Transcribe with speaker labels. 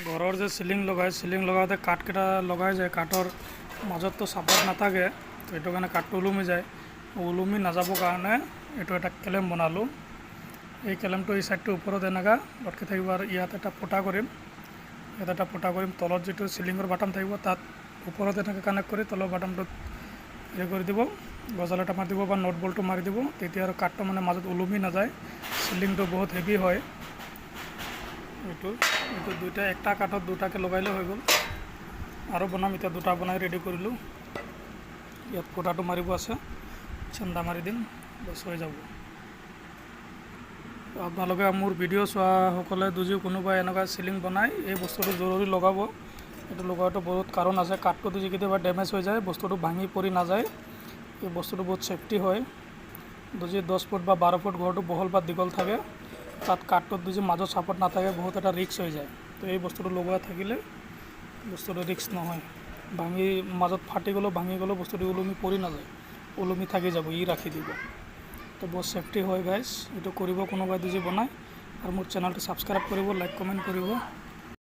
Speaker 1: ঘৰৰ যে চিলিং লগাওঁতে কাঠকেইটা লগাই যায়, কাঠৰ মাজততো চাপৰ্ট নাথাকে, তো সেইটো কাৰণে কাঠটো ওলমি যায়। ওলমি নাযাবৰ কাৰণে এইটো এটা কেলেম বনালোঁ। এই কেলেমটো এই চাইডটো ওপৰত এনেকুৱা লটকি থাকিব আৰু ইয়াত এটা ফুটা কৰিম, তলত যিটো চিলিঙৰ বাটাম থাকিব তাত ওপৰত এনেকৈ কানেক্ট কৰি তলৰ বাটামটোত হেৰি কৰি দিব, গজাল এটা মাৰি দিব বা নট বল্টটো মাৰি দিব, তেতিয়া আৰু কাঠটো মানে মাজত ওলমি নাযায়। চিলিংটো বহুত হেভি হয়। এইটো দুইটা একটা কাঠত দুটাকৈ লগাইলে হৈ গ'ল। আৰু বনাম, এতিয়া দুটা বনাই ৰেডি কৰিলোঁ। ইয়াত ফুটাটো মাৰিব আছে, চেন্দা মাৰি দিম, বছ হৈ যাব। আপোনালোকে মোৰ ভিডিঅ' চোৱাসকলে যদি কোনোবাই এনেকুৱা চিলিং বনায়, এই বস্তুটো জৰুৰী লগাব। এইটো লগোৱাটো বহুত কাৰণ আছে। কাঠটো যদি কেতিয়াবা ডেমেজ হৈ যায়, বস্তুটো ভাঙি পৰি নাযায়। এই বস্তুটো বহুত ছেফটি হয়। যদি 10 ফুট বা 12 ফুট ঘৰটো বহল বা দীঘল থাকে, তাত কাঠটোত যদি মাজত চাপৰ্ট নাথাকে, বহুত এটা ৰিস্ক হৈ যায়। তো এই বস্তুটো লগোৱা থাকিলে বস্তুটো ৰিস্ক নহয়। মাজত ফাটি গ'লেও ভাঙি গ'লেও বস্তুটো ওলমি পৰি নাযায়, ওলমি থাকি যাব, ৰাখি দিব। তো বহুত ছেফটি হয় গাইজ। এইটো কৰিব কোনোবাই যদি বনায়। আৰু মোৰ চেনেলটো ছাবস্ক্ৰাইব কৰিব, লাইক কমেণ্ট কৰিব।